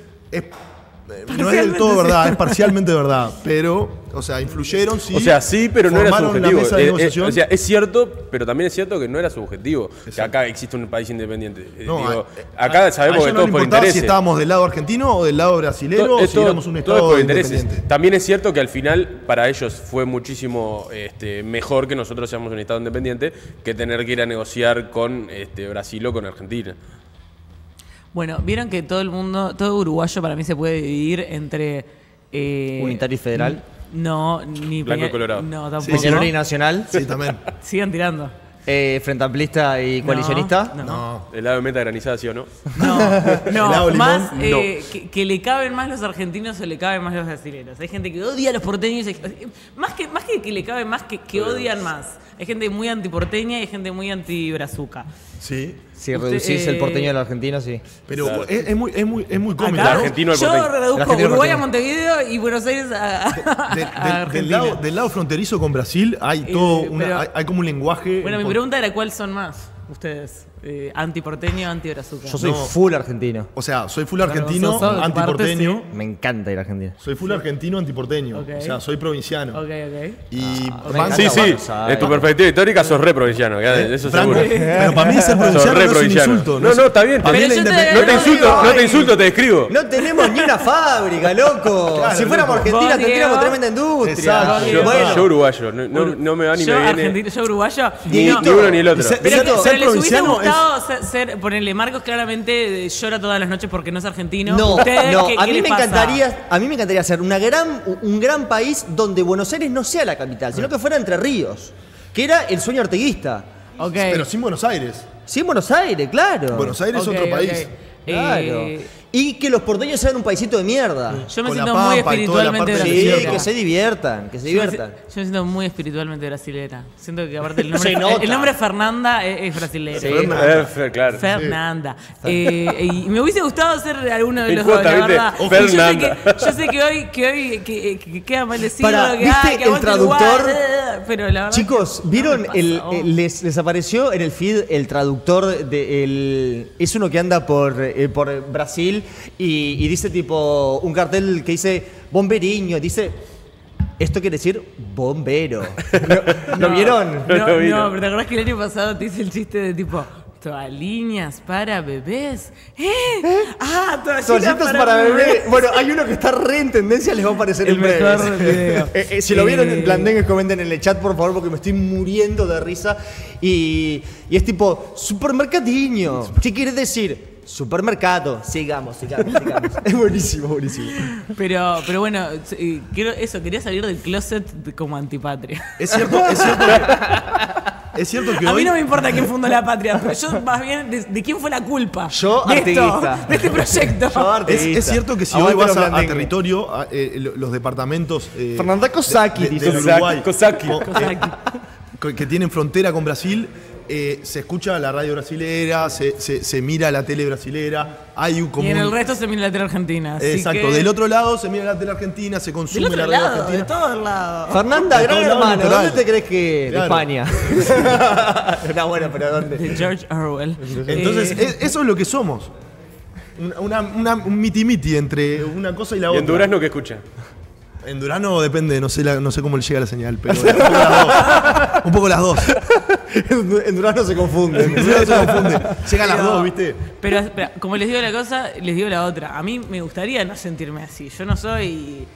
no es del todo verdad, es parcialmente verdad, pero, o sea, influyeron, sí. O sea, sí, pero no era su formaron la objetivo. mesa de negociación. O sea, es cierto, pero también es cierto que no era su objetivo. Exacto. Que acá existe un país independiente. No, acá sabemos que todo es por intereses. Si estábamos del lado argentino o del lado brasilero, o si éramos un Estado todo es por independiente. intereses. También es cierto que al final para ellos fue muchísimo mejor que nosotros seamos un Estado independiente que tener que ir a negociar con Brasil o con Argentina. Bueno, vieron que todo uruguayo para mí se puede dividir entre... Unitario y federal. No, ni Blanco y colorado. No, tampoco. Peñarol y Nacional. Sí, también. Sigan tirando. Frente Amplista y coalicionista. No. ¿El lado de meta granizada, sí o no? No, más que le caben más los argentinos o le caben más los brasileños. Hay gente que odia a los porteños, más que le caben más, que odian más. Hay gente muy antiporteña y hay gente muy anti-brazuca. Sí. Si reducís el porteño del argentino, sí. Pero claro. es muy cómico. Acá, ¿no? argentino al yo porteño. reduzco Uruguay a Montevideo y Buenos Aires a Argentina. Del lado fronterizo con Brasil hay todo hay como un lenguaje. Bueno, mi pregunta era ¿cuáles son más ustedes? ¿Antiporteño o anti-brazuca? Yo soy full argentino. O sea, soy full argentino, Claro, sos antiporteño. parte, Me encanta ir a Argentina. Soy full argentino, antiporteño. Ok. O sea, soy provinciano. Ok. Y Sí, sí. Barça, En tu perspectiva histórica sos re provinciano. Eso Franco, seguro. pero para mí ser Sos provinciano re no es un provinciano. insulto. No, está bien. Para mí Pero la yo te- independencia- No te insulto, no te insulto, te describo. No tenemos ni una fábrica, loco. Claro, Si fuéramos loco. Argentina, Vos, tendríamos Diego. tremenda industria. Exacto. Yo uruguayo. No me va ni Yo me viene. argentino, yo uruguayo. Ni No, uno ni el otro. Ser- Pero, ser les hubiese provinciano gustado ponerle Marcos claramente llora todas las noches porque no es argentino. No, ¿Ustedes no, qué a mí les me pasa? encantaría ser un gran país donde Buenos Aires no sea la capital, sino que fuera Entre Ríos, que era el sueño orteguista. Ok. Pero sin Buenos Aires. Sí, Buenos Aires, claro. Buenos Aires es Ok, otro ok. país. Claro. Y que los porteños sean un paisito de mierda. Yo me Con la siento muy Pampa y toda la parte espiritualmente del Sí, brasilera. que se diviertan, que se diviertan. Yo me siento muy espiritualmente brasilera. Siento que aparte el nombre, Se nota. el nombre Fernanda es brasilera. Sí. Claro. Fernanda. Y me hubiese gustado ser alguno de los dos, la Justamente, verdad. Fernanda. Yo sé que hoy que queda maldecido, Para, que, ¿viste que el aguante traductor? Uruguay, pero la verdad Chicos, que no ¿vieron? me pasa. Les apareció en el feed el traductor es uno que anda por Brasil y dice tipo un cartel que dice bomberiño, dice esto quiere decir bombero. ¿Lo vieron? No lo vi, no. No, pero ¿te acordás que el año pasado te hice el chiste de tipo toalliñas para bebés? Toallitas Toallitas para bebé. Bueno, hay uno que está re en tendencia, les va a aparecer El en breves. mejor video. Si lo vieron en Blandengues, comenten en el chat, por favor, porque me estoy muriendo de risa. Y es tipo, supermercadiño. ¿Qué quiere decir? Supermercado. Sigamos. Es buenísimo, buenísimo. Pero bueno, quería salir del closet como antipatria. Es cierto que A mí hoy... no me importa quién fundó la patria, pero yo más bien de quién fue la culpa. Yo, de artiguista. de este proyecto. Yo, artiguista. Es cierto que si Aguante hoy vas los a blandengues. territorio, los departamentos Fernanda Kosaki, dice. del Uruguay, Kosaki. que tienen frontera con Brasil, se escucha la radio brasilera, se mira la tele brasilera, hay como Y en el un- resto se mira la tele argentina. así Exacto, que- del otro lado se mira la tele argentina, se Del consume otro la radio lado, de argentina. todos lados. Fernanda, De gran todos lados, hermano, literal. ¿dónde te crees que? De Claro. España. No, bueno, pero ¿dónde? De George Orwell. Entonces, eso es lo que somos. Un miti-miti entre una cosa y la ¿Y otra. en Durazno qué escucha? En Durano depende, no sé cómo le llega la señal, pero un poco las dos. En Durano se confunde. En Durano se confunde. Llegan las dos, ¿viste? Pero, como les digo la cosa, les digo la otra. A mí me gustaría no sentirme así. Yo no soy...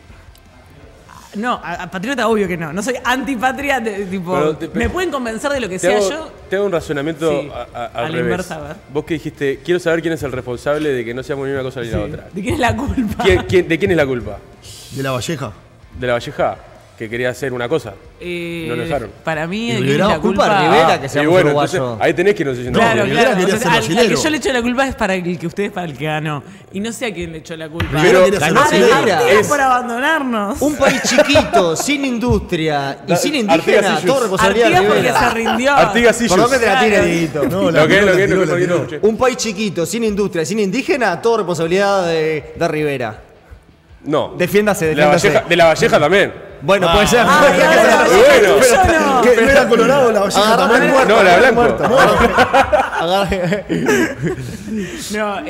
No, a patriota obvio que no. No soy antipatria, tipo... me pueden convencer de lo que sea yo. Te hago un razonamiento Sí, al a la revés. inversa, a ver. Vos que dijiste, quiero saber quién es el responsable de que no seamos ni una cosa ni la otra. ¿De quién es la culpa? ¿De quién es la culpa? De la Valleja. ¿De la Valleja? Que quería hacer una cosa. No lo dejaron. Para mí, Y ¿de quién es Rivera, la culpa culpa? de Rivera, que Y seamos bueno, uruguayos. entonces, ahí tenés que irnos diciendo. Claro, Rivera claro. quería Entonces, ser al que brasilero. yo le echo la culpa es para el que ustedes para el que ganó. Y no sé a quién le echó la culpa. Rivera quería ser ganó brasilero. Rivera. Artigas por abandonarnos. Un país chiquito, sin industria y sin indígena, Artigas todo responsabilidad de Artigas porque Rivera. se rindió. Artigas y Perdón que te la tire, Claro. Dieguito. No, Lo que la tiró, no tiró. escuché. Un país chiquito, sin industria, sin indígena, todo responsabilidad de Rivera. No. Defiéndase, De la Valleja también. Bueno, puede ser. Ay, ahora Bueno. yo no. ¿Qué? ¿No era Colorado la Valleja Agarrame también? el muerto. No, la agarrame el blanco. muerto. No,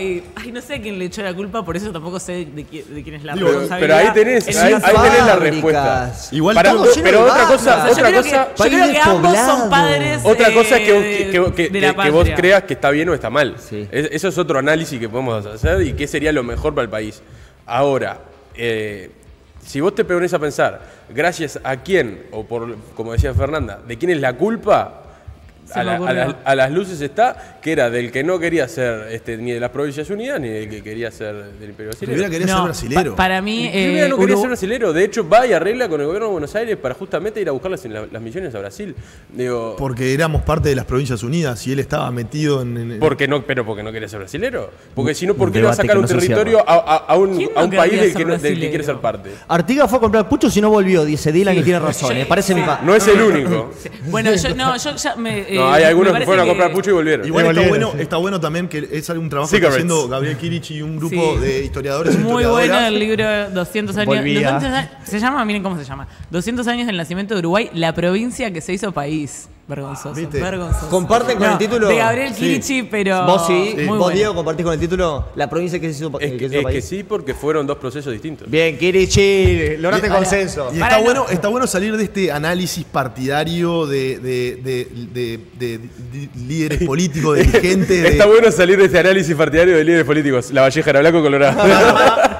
no sé a quién le echó la culpa, por eso tampoco sé de quién es la Digo, responsabilidad. Pero ahí tenés, En ahí mi- tenés la fábricas. respuesta. Igual Para- estamos llenos pero de otra bandas. cosa, O sea, yo otra creo cosa, que, yo creo que ambos despoblado. son padres. otra cosa de que la vos patria. creas que está bien o está mal. Sí. Eso es otro análisis que podemos hacer y qué sería lo mejor para el país. Ahora, si vos te pones a pensar, gracias a quién, o por, como decía Fernanda, de quién es la culpa, Se me ocurrió. a las luces está que era del que no quería ser ni de las Provincias Unidas ni del que quería ser del Imperio Rivera Brasilero. quería ser brasilero. Para mí, Rivera no quería Urugu- ser brasilero, de hecho va y arregla con el gobierno de Buenos Aires para justamente ir a buscar las misiones a Brasil. Digo, Porque éramos parte de las Provincias Unidas y él estaba metido en... porque no quería ser brasilero. Porque si no, ¿por qué Un le va a debate sacar que un no se territorio a un ¿Quién no país querría del ser que brasilero? quiere ser parte? Artigas fue a comprar puchos y no volvió, dice Dylan, y tiene razón. Parece mi pa. No es el único. Bueno, yo ya me. No, hay algunos me que parece fueron a comprar pucho y volvieron. Igual está bueno también que es un trabajo que está Cigarettes. haciendo Gabriel Kirich y un grupo Sí. de historiadores y Muy historiadoras. bueno el libro 200 años. Volvía. 200 años- se llama, miren cómo se llama. 200 años del nacimiento de Uruguay, la provincia que se hizo país. Vergonzoso. ¿Viste? Vergonzoso. ¿Comparten con el título? De Gabriel Sí. Kirichi, pero. Vos sí, muy vos bueno. Diego compartís con el título la provincia que se hizo, Es que hizo que país. sí, porque fueron dos procesos distintos. Bien, Kirichi, lograste Bien, consenso. Y Para, está bueno salir de este análisis partidario de líderes políticos, de dirigentes. Está bueno salir de este análisis partidario de líderes políticos. La Valleja era blanco colorado.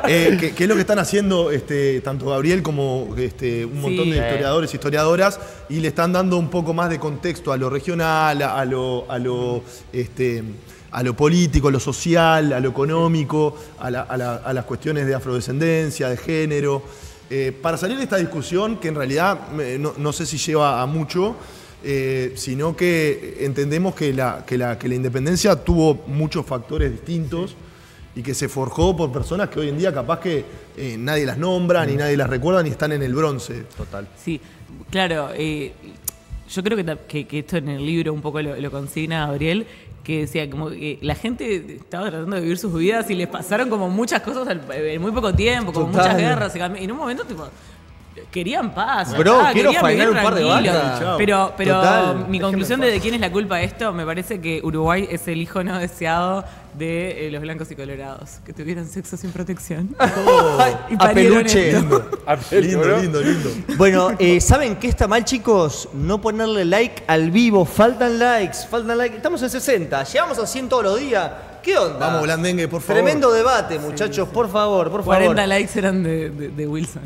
que es lo que están haciendo tanto Gabriel como un montón de historiadores y historiadoras, y le están dando un poco más de contexto a lo regional, a lo político, a lo social, a lo económico, a las cuestiones de afrodescendencia, de género. Para salir de esta discusión, que en realidad no sé si lleva a mucho, sino que entendemos que la independencia tuvo muchos factores distintos y que se forjó por personas que hoy en día capaz que nadie las nombra, ni nadie las recuerda, ni están en el bronce. Total. Sí, claro. Yo creo que esto en el libro un poco lo consigna Gabriel, que decía como que la gente estaba tratando de vivir sus vidas y les pasaron como muchas cosas en muy poco tiempo, como Total. muchas guerras. Y en un momento, tipo, querían paz. Bro, quiero querían faenar vivir un par de tranquilos. vacas. Chao. Pero Total. mi Déjenme conclusión en paz. de quién es la culpa de esto, me parece que Uruguay es el hijo no deseado de los blancos y colorados, que tuvieron sexo sin protección. Y A parieron peluche. esto. Lindo. Bueno, ¿saben qué está mal, chicos? No ponerle like al vivo. Faltan likes. Estamos en 60. Llegamos a 100 todos los días. ¿Qué onda? Vamos, Blandengue, por favor. Tremendo debate, muchachos. Por favor. 40 likes eran de Wilson.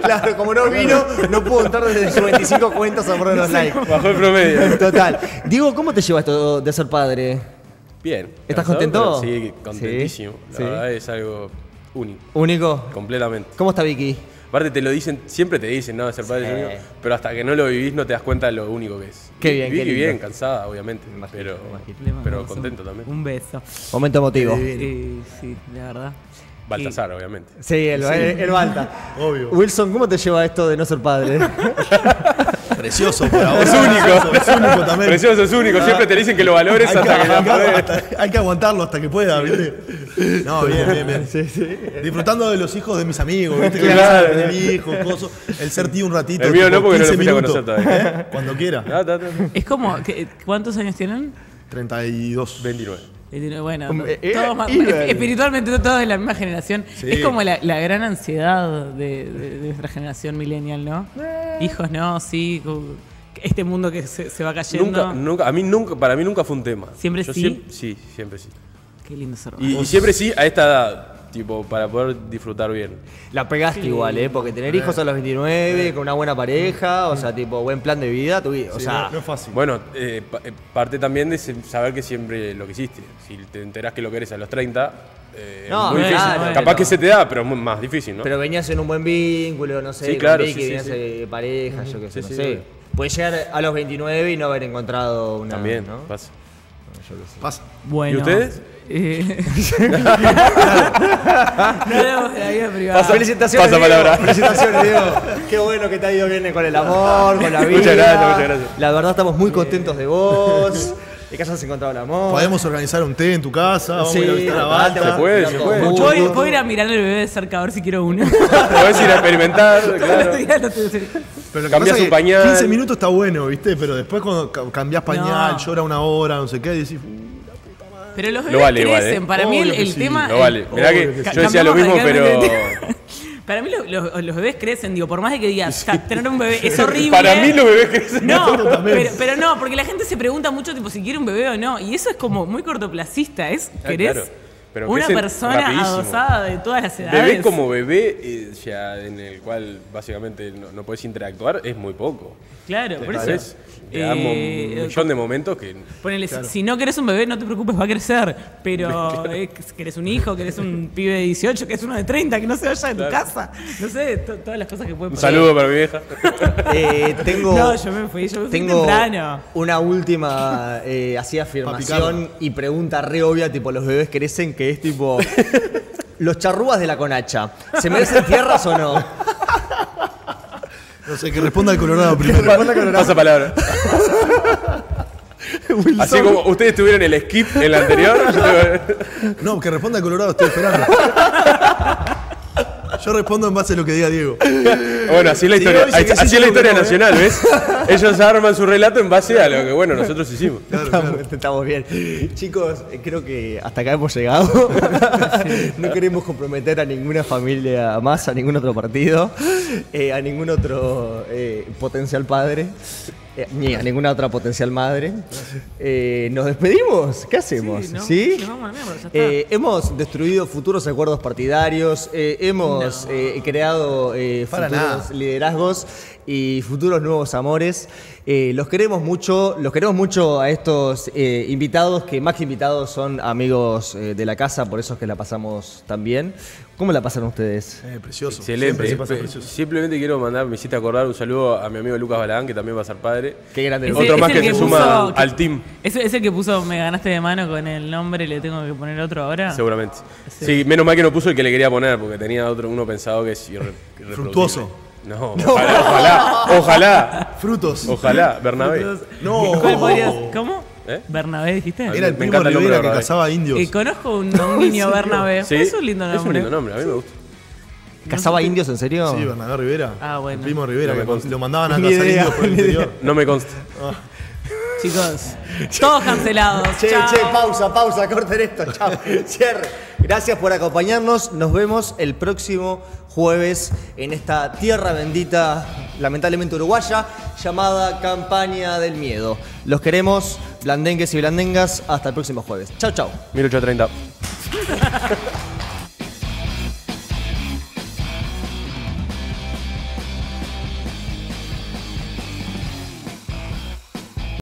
Claro, como no vino, no pudo entrar desde sus 25 cuentas a poner los likes. Bajó el promedio. Total. Diego, ¿cómo te lleva esto de ser padre? Bien. ¿Estás cansado, contento? pero Sí, contentísimo. Sí. La verdad es algo único, ¿Único? completamente. ¿Cómo está Vicky? Aparte te lo dicen, siempre te dicen, ¿no? Ser padre es único, pero hasta que no lo vivís no te das cuenta de lo único que es. Qué bien, Vicky qué lindo. bien, cansada, obviamente, Le pero mandamos contento también. Un beso. Momento emotivo. Sí, la verdad. Baltasar, obviamente. Sí, el Balta. Obvio. Wilson, ¿cómo te lleva esto de no ser padre? Precioso por ahora. Es único. Es único también. Precioso, es único. Siempre te dicen que lo valores hasta que ya podés. Hay que aguantarlo hasta que pueda, ¿viste? No, bien. Disfrutando de los hijos de mis amigos, ¿viste? Claro. El hijo, coso. El ser tío un ratito. El mío no, tipo porque no lo 15 fuiste a minutos. conocer todavía. Cuando quiera. Es como, ¿cuántos años tienen? 32. 29. Bueno, Era- todos era- espiritualmente todos de la misma generación. Sí. Es como la gran ansiedad de nuestra generación millennial, ¿no? Hijos, no, sí. Este mundo que se va cayendo. Para mí nunca fue un tema. ¿Siempre Yo sí? Siempre sí. Qué lindo ser Y siempre sí a esta edad, tipo, para poder disfrutar bien. La pegaste igual, ¿eh? Porque tener hijos a los 29, con una buena pareja, o sea, tipo, buen plan de vida, o Sí, sea, no es fácil. Bueno, parte también de saber que siempre lo que hiciste. Si te enterás que lo querés a los 30, No, es muy difícil. claro, Capaz pero- que se te da, pero es más difícil, ¿no? pero venías en un buen vínculo, no sé, Sí, con claro, Vicky, sí, venías sí. de pareja, yo qué sé, Sí, no sí, sé. obvio. Puedes llegar a los 29 y no haber encontrado una. También, ¿no? pasa. Pasa. Bueno. ¿Y ustedes? No hablamos de la vida privada. Felicitaciones, Pasa Diego. palabra. Felicitaciones, Diego. Qué bueno que te ha ido bien con el amor, con la vida. Muchas gracias. La verdad estamos muy contentos de vos, de que hayas encontrado el amor. Podemos organizar un té en tu casa. Vamos Sí, a ir a visitar a total, Balta. Se puede, se puede. Mucho ¿Puedo, gusto. puedo ir a mirar el bebé de cerca a ver si quiero uno? Podés ir a experimentar, claro. Pero lo que Cambiás pasa es un que pañal. 15 minutos está bueno, ¿viste? Pero después cuando cambiás pañal, No. llora una hora, no sé qué, y decís, Pero los Lo bebés vale igual, crecen. ¿eh? Para mí Obvio que el sí. tema... Lo vale. Mirá que Obvio que yo decía lo mismo, pero. Para mí los bebés crecen, digo, por más de que digas, tener un bebé es horrible. Para mí los bebés crecen. No, también. pero no, porque la gente se pregunta mucho tipo si quiere un bebé o no. Y eso es como muy cortoplacista, es querés claro. Pero una crecen persona rapidísimo. adosada de todas las edades. Bebé como bebé, ya en el cual básicamente no podés interactuar, es muy poco. Claro, por ¿Sabes? eso. Te damos un millón de momentos que. Ponele, si no querés un bebé, no te preocupes, va a crecer. Pero querés un hijo, querés un pibe de 18, querés uno de 30, que no se vaya de tu Claro. casa. No sé, todas las cosas que pueden Un pasar. saludo para mi vieja. No, yo me fui Tengo temprano. una última así afirmación y pregunta re obvia, tipo, los bebés crecen, que es tipo, los charrúas de la conacha, ¿se merecen tierras o no? no sé, que responda el Colorado primero. Pasa palabra. Así como ustedes tuvieron el skip en la anterior. No, que responda el Colorado, estoy esperando. Yo respondo en base a lo que diga Diego. Bueno, así es la historia. dice que sí, Así es la Diego, historia no, nacional, ¿ves? Ellos arman su relato en base a lo que, bueno, nosotros hicimos. Estamos bien. Chicos, creo que hasta acá hemos llegado. No queremos comprometer a ninguna familia más, a ningún otro partido, a ningún otro potencial padre, ni a ninguna otra potencial madre. ¿Nos despedimos? ¿Qué hacemos? Sí, ¿no? ¿Sí? Nos vamos a la mierda, ya está. Hemos destruido futuros acuerdos partidarios, hemos creado Para futuros nada. liderazgos y futuros nuevos amores. Los queremos mucho a estos invitados, que más que invitados son amigos de la casa, por eso es que la pasamos tan bien. ¿Cómo la pasan ustedes? Precioso. Excelente. Siempre se pasa precioso. Simplemente quiero mandar, me hiciste acordar, un saludo a mi amigo Lucas Balagán, que también va a ser padre. Qué grande. Ese- Otro es más el que que se puso- suma que- al team, ¿Es el que puso me ganaste de mano con el nombre, le tengo que poner otro ahora? seguramente. Sí. Sí, menos mal que no puso el que le quería poner, porque tenía uno pensado que es irreproducible. Fructuoso. No, ojalá. Frutos. Ojalá, Bernabé. No. ¿Cuál podrías- ¿Cómo? ¿Eh? ¿Bernabé dijiste? Era el Me primo encanta el nombre Rivera que Bernabé. cazaba indios. Conozco un niño Bernabé. Sí, Es un lindo nombre. Es un lindo nombre, a mí me gusta. ¿Cazaba indios, en serio? Sí, Bernabé Rivera. Ah, bueno. El primo Rivera, No me que consta. lo mandaban a Ni cazar idea, indios por el ni idea. interior. No me consta. Chicos, todos cancelados. Che, Chao. pausa, corten esto, chao. Cierre. Gracias por acompañarnos. Nos vemos el próximo jueves en esta tierra bendita, lamentablemente uruguaya, llamada Campaña del Miedo. Los queremos, blandengues y blandengas. Hasta el próximo jueves. Chao, chao. 1830.